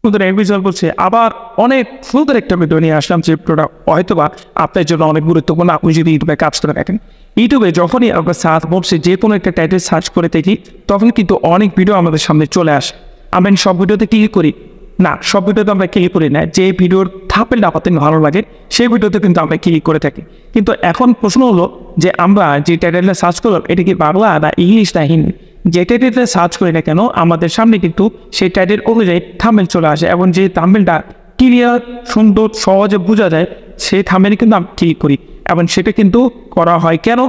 সুন্দর এপিসোড করছে আবার অনেক সুন্দর একটা ভিডিও নিয়ে আসলাম যে ভিডিওটা হয়তোবা আপনার জন্য অনেক গুরুত্বপূর্ণ। আপনি যদি ইউটিউবে কাজ করে থাকেন, ইউটিউবে যখনই আমরা সার্চ বক্সে যে কোনো একটা টাইটেল সার্চ করে থাকি তখন কিন্তু অনেক ভিডিও আমাদের সামনে চলে আসে। আমরা সব ভিডিওতে ক্লিক করি না, সব ভিডিওতে আমরা ক্লিক করি না। যে ভিডিওর থাম্বনেলটা আপনাদের ভালো লাগে সেই ভিডিওতে কিন্তু আমরা ক্লিক করে থাকি। কিন্তু এখন প্রশ্ন হলো যে আমরা যে টাইটেলটা সার্চ করলাম এটা কি বাংলা না ইংলিশ না হিন্দি? যে টাইটেলটা সার্চ করি না কেন আমাদের সামনে কিন্তু সেই টাইটেল অনুযায়ী থাম্বনেল চলে আসে, এবং যে থাম্বনেলটা ক্লিয়ার সুন্দর সহজে বোঝা যায় সেই থাম্বনেলে কিন্তু আমরা ক্লিক করি। এবং সেটা কিন্তু করা হয় কেন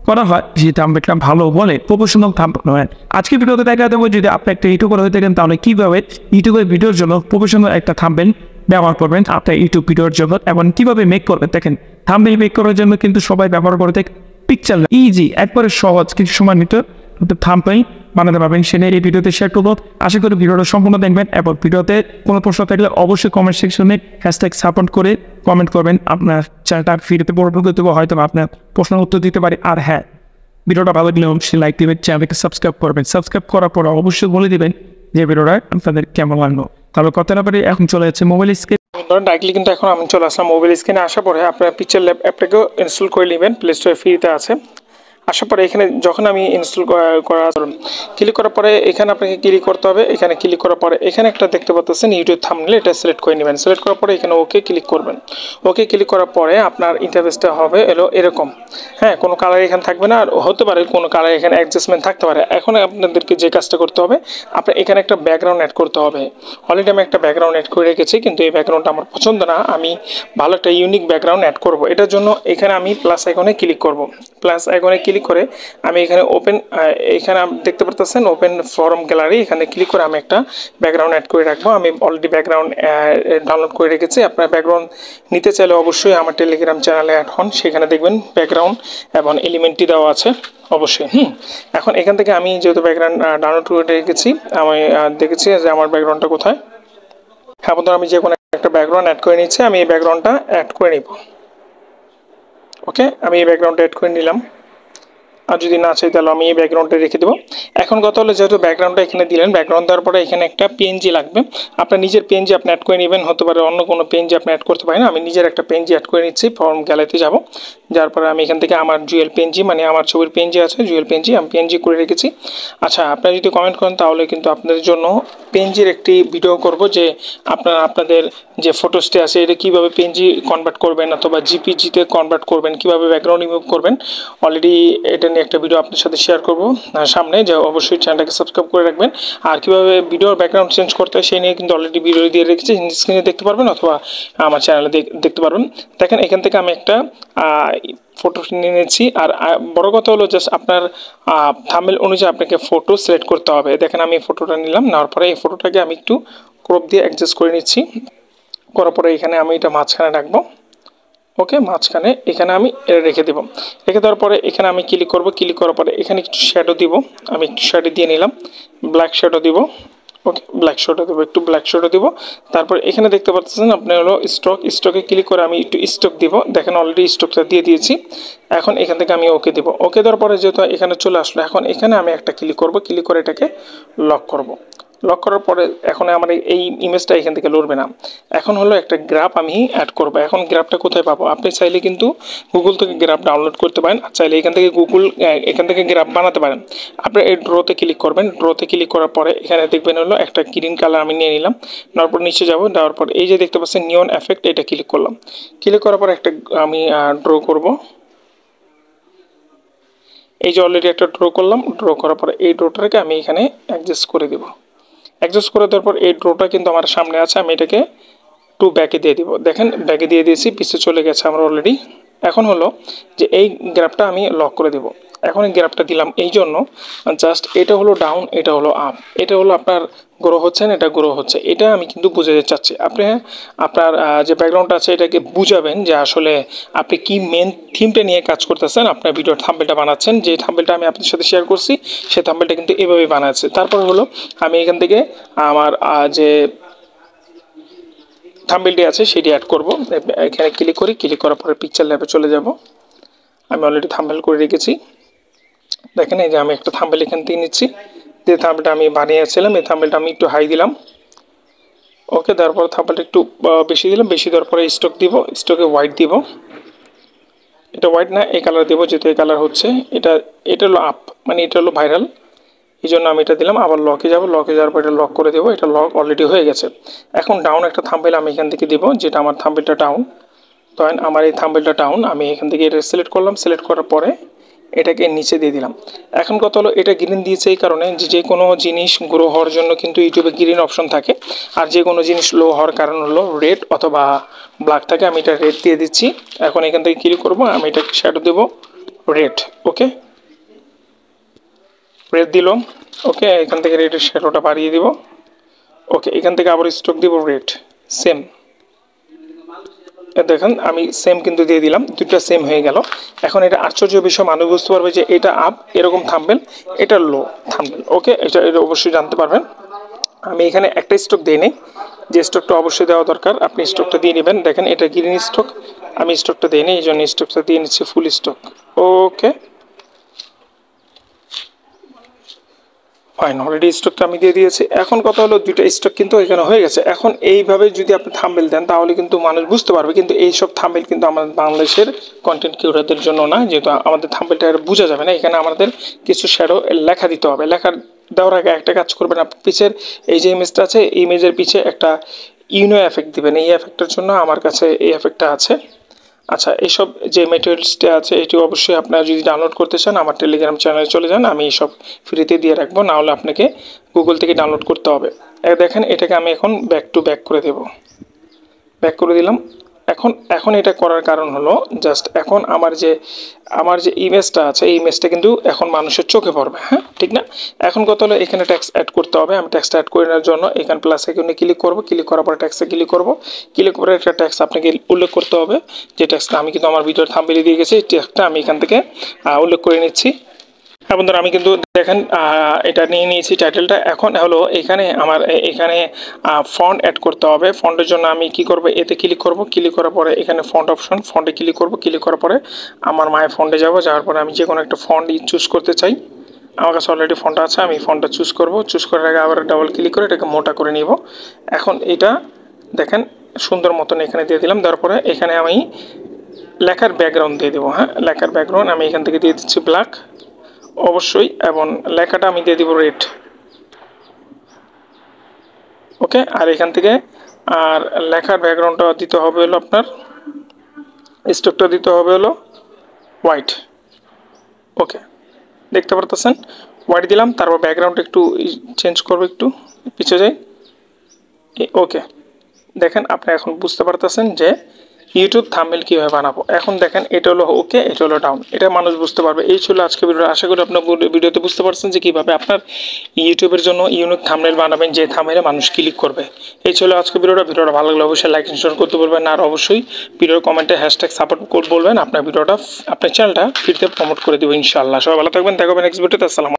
করা হয়, যে থাম্বনেলটা ভালো বলে প্রফেশনাল থাম্বনেল হয়। আজকে ভিডিওতে দেখা দেবো যদি আপনি একটা ইউটিউবার হয়ে থাকেন তাহলে কীভাবে ইউটিউবের ভিডিওর জন্য প্রফেশনাল একটা থাম্বনেল ব্যবহার করবেন আপনার ইউটিউব ভিডিওর জন্য, এবং কীভাবে মেক করবেন। দেখেন থাম্বনেল মেক করার জন্য কিন্তু সবাই ব্যবহার করে থাকে পিকচার, ইজি একবারে সহজ, কিছু সময় নিতে থাম্বনেল বানাতে পারবেন। সেটা এই ভিডিওতে শেয়ার করবো। আশা করি ভিডিওটা সম্পূর্ণ দেখবেন, এবং ভিডিওতে কোনো প্রশ্ন থাকলে অবশ্যই কমেন্ট সেকশনে হ্যাশট্যাগ সাপোর্ট করে কমেন্ট করবেন। আপনার চ্যানেলটা ফিরতে পরবর্তী দেবো, হয়তো আপনার প্রশ্নের উত্তর দিতে পারি। আর হ্যাঁ, ভিডিওটা ভালো লাগলে অবশ্যই লাইক দেবেন, চ্যানেলকে সাবস্ক্রাইব করবেন। সাবস্ক্রাইব করার পর অবশ্যই বলে দেবেন যে ভিডিওটা আপনাদের কেমন লাগলো। তাহলে কথা না পারি এখন চলে যাচ্ছে মোবাইল স্ক্রিন। ডাইরেক্টলি কিন্তু এখন আমি চলে আসলাম মোবাইল স্ক্রিনে। আসার পরে আপনার পিকচার ল্যাব অ্যাপটাকেও ইনস্টল করে নেবেন, প্লে স্টোরে ফ্রিতে আছে। আসার পরে এখানে যখন আমি ইনস্টল ক্লিক করার পরে এখানে আপনাকে ক্লিক করতে হবে। এখানে ক্লিক করার পরে এখানে একটা দেখতে পাচ্ছেন ইউটিউব থাম্বনেল, এটা সিলেক্ট করে নেবেন। সিলেক্ট করার পরে এখানে ওকে ক্লিক করবেন। ওকে ক্লিক করার পরে আপনার ইন্টারফেসটা হবে এরকম। হ্যাঁ, কোনো কালার এখানে থাকবে না, আর হতে পারে কোনো কালার এখানে অ্যাডজাস্টমেন্ট থাকতে পারে। এখন আপনাদেরকে যে কাজটা করতে হবে, আপনার এখানে একটা ব্যাকগ্রাউন্ড অ্যাড করতে হবে। অলরেডি আমি একটা ব্যাকগ্রাউন্ড অ্যাড করে রেখেছি, কিন্তু এই ব্যাকগ্রাউন্ডটা আমার পছন্দ না। আমি ভালো একটা ইউনিক ব্যাকগ্রাউন্ড অ্যাড করব। এটার জন্য এখানে আমি প্লাস আইকনে ক্লিক করব। প্লাস আইকনে ক্লিক করে আমি এখানে এখানে দেখতে পারতেছেন ওপেন ফরম গ্যালারি, এখানে ক্লিক করে আমি একটা ব্যাকগ্রাউন্ড অ্যাড করে রাখবো। আমি অলরেডি ব্যাকগ্রাউন্ড ডাউনলোড করে রেখেছি। আপনার ব্যাকগ্রাউন্ড নিতে চাইলে অবশ্যই আমার টেলিগ্রাম চ্যানেলে অ্যাড হন, সেখানে দেখবেন ব্যাকগ্রাউন্ড এবং এলিমেন্টটি দেওয়া আছে অবশ্যই। এখন এখান থেকে আমি যেহেতু ব্যাকগ্রাউন্ড ডাউনলোড করে রেখেছি, আমি দেখেছি যে আমার ব্যাকগ্রাউন্ডটা কোথায়। হ্যাঁ বন্ধুরা, আমি যে কোনো একটা ব্যাকগ্রাউন্ড অ্যাড করে নিচ্ছি। আমি এই ব্যাকগ্রাউন্ডটা অ্যাড করে নিব। ওকে, আমি এই ব্যাকগ্রাউন্ডটা অ্যাড করে নিলাম। আর যদি না চাই তাহলে আমি এই ব্যাকগ্রাউন্ডটা রেখে দেবো। এখন কথা হলো, যেহেতু ব্যাকগ্রাউন্ডটা এখানে দিলেন, ব্যাকগ্রাউন্ড দেওয়ার পরে এখানে একটা পিএনজি লাগবে। আপনার নিজের পিএনজি আপনি অ্যাড করে নেবেন, হতে পারে অন্য কোনো পিএনজি আপনি অ্যাড করতে পারেন। আমি নিজের একটা পিএনজি অ্যাড করে নিচ্ছি। ফর্ম গ্যালারিতে যাব, যার পরে আমি এখান থেকে আমার জুয়েল পিএনজি, মানে আমার ছবির পিএনজি আছে, জুয়েল পিএনজি আমি পিএনজি করে রেখেছি। আচ্ছা, আপনারা যদি কমেন্ট করেন তাহলে কিন্তু আপনাদের জন্য পিএনজির একটি ভিডিও করব, যে আপনাদের যে ফটোসটি আছে এটা কীভাবে পিএনজি কনভার্ট করবেন অথবা জিপিজিতে কনভার্ট করবেন, কীভাবে ব্যাকগ্রাউন্ড রিমুভ করবেন। অলরেডি এটা নিয়ে একটা ভিডিও আপনার সাথে শেয়ার করব সামনে, যে অবশ্যই চ্যানেলটাকে সাবস্ক্রাইব করে রাখবেন। আর কীভাবে ভিডিওর ব্যাকগ্রাউন্ড চেঞ্জ করতে হয় সেই নিয়ে কিন্তু অলরেডি ভিডিও দিয়ে রেখেছি, স্ক্রিনে দেখতে পারবেন অথবা আমার চ্যানেলে দেখতে পারবেন। দেখেন এখান থেকে আমি একটা ফটো নিয়ে নিয়েছি। আর বড় কথা হলো জাস্ট আপনার থাম্বনেল অনুযায়ী আপনাকে ফটো সিলেক্ট করতে হবে। দেখেন আমি ফটোটা নিলাম, নেওয়ার পরে এই ফটোটাকে আমি একটু ক্রপ দিয়ে অ্যাডজাস্ট করে নিচ্ছি। করার পরে এখানে আমি এটা মাঝখানে রাখবো। ওকে, মাঝখানে এখানে আমি রেখে দেবো। রেখে দেওয়ার পরে এখানে আমি ক্লিক করব। ক্লিক করার পরে এখানে একটু শ্যাডো দিব। আমি একটু শ্যাডো দিয়ে নিলাম, ব্ল্যাক শ্যাডো দিব। ওকে, ব্ল্যাক শ্যাডো দেবো, একটু ব্ল্যাক শ্যাডো দিব। তারপর এখানে দেখতে পাচ্ছেন আপনি হলো স্টকে ক্লিক করে আমি একটু স্টক দিব। দেখেন অলরেডি স্টকটা দিয়ে দিয়েছি। এখন এখান থেকে আমি ওকে দিব। ওকে দেওয়ার পরে যেহেতু এখানে চলে আসলো, এখন এখানে আমি একটা ক্লিক করব। ক্লিক করে এটাকে লক করব। লক করার পরে এখন আমার এই ইমেজটা এখান থেকে লড়বে না। এখন হলো একটা গ্রাফ আমি অ্যাড করব। এখন গ্রাফটা কোথায় পাবো? আপনি চাইলে কিন্তু গুগল থেকে গ্রাফ ডাউনলোড করতে পারেন, আর চাইলে এখান থেকে গ্রাফ বানাতে পারেন। আপনি এই ড্রোতে ক্লিক করবেন। ড্রোতে ক্লিক করার পরে এখানে দেখবেন হলো একটা গ্রিন কালার আমি নিয়ে নিলাম। নেওয়ার পর নিচে যাব, দেওয়ার পর এই যে দেখতে পাচ্ছেন নিয়ন এফেক্ট, এটা ক্লিক করলাম। ক্লিক করার পর একটা আমি ড্র করব। এই যে অলরেডি একটা ড্র করলাম। ড্র করার পরে এই ড্রটাকে আমি এখানে অ্যাডজাস্ট করে দেবো। অ্যাডজাস্ট করে দেওয়ার পর এই ড্রটা কিন্তু আমার সামনে আছে, আমি এটাকে একটু ব্যাকে দিয়ে দিব। দেখেন ব্যাকে দিয়ে দিয়েছি, পিছিয়ে চলে গেছে আমার অলরেডি। এখন হলো যে এই গ্রাফটা আমি লক করে দেব। এখন এই গ্রাফটা দিলাম এই জন্য জাস্ট এটা হলো ডাউন, এটা হলো আপ, এটা হলো আপনার গ্রো হচ্ছে না, এটা গ্রো হচ্ছে, এটা আমি কিন্তু বুঝাতে চাচ্ছি। আপনি আপনার যে ব্যাকগ্রাউন্ডটা আছে এটাকে বুঝাবেন যে আসলে আপনি কি মেন থিমটা নিয়ে কাজ করতেছেন। আপনার ভিডিওর থাম্বনেলটা বানাচ্ছেন, যে থাম্বনেলটা আমি আপনাদের সাথে শেয়ার করছি সেই থাম্বনেলটা কিন্তু এভাবেই বানাচ্ছে। তারপর হলো আমি এখান থেকে আমার যে থাম্বনেলটি আছে সেটি অ্যাড করব। এখানে ক্লিক করি। ক্লিক করার পরে পিকচার ল্যাবে চলে যাব। আমি অলরেডি থাম্বনেল করে রেখেছি। দেখেন এই যে আমি একটা থাম্বনেল এখান থেকে নিচ্ছি, যে থাম্বনেলটা আমি বানিয়েছিলাম এই থাম্বনেলটা আমি একটু হাই দিলাম। ওকে, তারপর থাম্বনেলটা একটু বেশি দিলাম, বেশি দেওয়ার পরে স্ট্রোক দিব, স্ট্রোকে হোয়াইট দিব, এটা হোয়াইট না এই কালার দেবো, যেহেতু এই কালার হচ্ছে এটা, এটা হলো আপ, মানে এটা হলো ভাইরাল, এই জন্য আমি এটা দিলাম। আবার লকে যাব, লকে যাওয়ার পর এটা লক করে দেবো, এটা লক অলরেডি হয়ে গেছে। এখন ডাউন একটা থাম্বনেল আমি এখান থেকে দিব, যেটা আমার থাম্বনেলটা ডাউন, ধরেন আমার এই থাম্বনেলটা ডাউন, আমি এখান থেকে এটা সিলেক্ট করলাম, সিলেক্ট করার পরে এটাকে নিচে দিয়ে দিলাম। এখন কথা হলো এটা গ্রিন দিয়েছে এই কারণে যে কোনো জিনিস গ্রো হওয়ার জন্য কিন্তু ইউটিউবে গ্রিন অপশন থাকে, আর যে কোনো জিনিস লো হওয়ার কারণ হলো রেড অথবা ব্ল্যাক থাকে। আমি এটা রেড দিয়ে দিচ্ছি। এখন এখান থেকে ক্লিক করবো, আমি এটা শ্যাডো দেবো রেড। ওকে, রেড দিল। ওকে, এখান থেকে রেডের শ্যাডোটা বাড়িয়ে দিব। ওকে, এখান থেকে আবার স্ট্রোক দিব রেড, সেম। দেখেন আমি সেম কিন্তু দিয়ে দিলাম, দুটো সেম হয়ে গেল। এখন এটা আশ্চর্য বিষয়, মানুষ বুঝতে পারবে যে এটা আপ এরকম থাম্বনেল, এটা লো থাম্বনেল। ওকে, এটা এটা অবশ্যই জানতে পারবেন। আমি এখানে একটা স্ট্রোক দিই নেই, যে স্ট্রোকটা অবশ্যই দেওয়া দরকার আপনি স্ট্রোকটা দিয়ে নেবেন। দেখেন এটা গ্রিন স্ট্রোক, আমি স্ট্রোকটা দিই নেই, এই জন্য স্ট্রোকটা দিয়ে নিচ্ছি ফুল স্ট্রোক। ওকে ফাইন, অলরেডি স্টকটা আমি দিয়ে দিয়েছি। এখন কথা হলো দুইটা স্টক কিন্তু এখানে হয়ে গেছে। এখন এইভাবে যদি আপনি থাম্বনেল দেন তাহলে কিন্তু মানুষ বুঝতে পারবে, কিন্তু এইসব থাম্বনেল কিন্তু আমাদের বাংলাদেশের কন্টেন্ট ক্রিয়েটরদের জন্য না, যেহেতু আমাদের থাম্বনেলটা বোঝা যাবে না। এখানে আমাদের কিছু শ্যাডো লেখা দিতে হবে। লেখা দেওয়ার আগে একটা কাজ করবেন, আপনি পিছের এই যে ইমেজটা আছে, ইমেজের পিছে একটা ইউনো এফেক্ট দিবেন। এই এফেক্টের জন্য আমার কাছে এই এফেক্টটা আছে। আচ্ছা, এইসব যে মেটেরিয়ালসটা আছে এটি অবশ্যই আপনারা যদি ডাউনলোড করতে চান আমার টেলিগ্রাম চ্যানেলে চলে যান, আমি এইসব ফ্রিতে দিয়ে রাখবো, না হলে আপনাকে গুগল থেকে ডাউনলোড করতে হবে। দেখেন এটাকে আমি এখন ব্যাক টু ব্যাক করে দেব, ব্যাক করে দিলাম। এখন এখন এটা করার কারণ হলো জাস্ট এখন আমার যে ইমেজটা আছে এই ইমেজটা কিন্তু এখন মানুষের চোখে পড়বে, হ্যাঁ ঠিক না? এখন কথা হলো এখানে ট্যাক্স অ্যাড করতে হবে। আমি ট্যাক্সটা অ্যাড করে নেওয়ার জন্য এখানে প্লাস আইকনে ক্লিক করব, ক্লিক করার পরে ট্যাক্সে ক্লিক করব, ক্লিক করে একটা ট্যাক্স আপনাকে উল্লেখ করতে হবে। যে ট্যাক্সটা আমি কিন্তু আমার ভিডিওর থাম্বনেলে দিয়ে গেছি, এই ট্যাক্সটা আমি এখান থেকে উল্লেখ করে নিচ্ছি। হ্যাঁ বন্ধুরা, আমি কিন্তু দেখেন এটা নিয়ে নিয়েছি টাইটেলটা। এখন হলো এখানে আমার এখানে ফন্ট অ্যাড করতে হবে। ফন্টের জন্য আমি কি করব, এতে ক্লিক করব, ক্লিক করার পরে এখানে ফন্ট অপশন, ফন্টে ক্লিক করব, ক্লিক করার পরে আমার মায়ের ফন্টে যাব, যাওয়ার পরে আমি যে কোনো একটা ফন্ট চুজ করতে চাই। আমার কাছে অলরেডি ফন্ট আছে, আমি ফন্টটা চুজ করব। চুজ করার আগে আবার ডাবল ক্লিক করে এটাকে মোটা করে নিব। এখন এটা দেখেন সুন্দর মতন এখানে দিয়ে দিলাম। তারপরে এখানে আমি লেখার ব্যাকগ্রাউন্ড দিয়ে দেবো। হ্যাঁ, লেখার ব্যাকগ্রাউন্ড আমি এখান থেকে দিয়ে দিচ্ছি ব্ল্যাক অবশ্যই, এবং লেখাটা আমি দিয়ে দিব রেড। ওকে, আর এখান থেকে আর লেখার ব্যাকগ্রাউন্ডটা দিতে হবে হলো আপনার, স্ট্রোকটা দিতে হবে হলো হোয়াইট। ওকে, দেখতে পারতেছেন হোয়াইট দিলাম। তারপর ব্যাকগ্রাউন্ড একটু চেঞ্জ করবো, একটু পিছিয়ে যাই। ওকে, দেখেন আপনি এখন বুঝতে পারতেছেন যে ইউটিউব থাম্বনেল কীভাবে বানাবো। এখন দেখেন এটা হলো ওকে, এটা হলো ডাউন, এটা মানুষ বুঝতে পারবে। এই ছিল আজকে ভিডিও। আশা করি আপনার ভিডিওতে বুঝতে পারছেন যে কীভাবে আপনার ইউটিউবের জন্য ইউনিক থাম্বনেল বানাবেন, যে থাম্বনেলে মানুষ ক্লিক করবে। এই ছিল আজকে ভিডিওটা। ভিডিওটা ভালো লাগলে অবশ্যই লাইক শেয়ার করতে বলবেন, আর অবশ্যই ভিডিওর কমেন্টে হ্যাশট্যাগ সাপোর্ট বলবেন। আপনার ভিডিওটা আপনার চ্যানেলটা ফ্রিতে প্রমোট করে দেবো ইনশাআল্লাহ। সবাই ভালো থাকবেন, দেখা হবে নেক্সট ভিডিওতে। আসসালাম।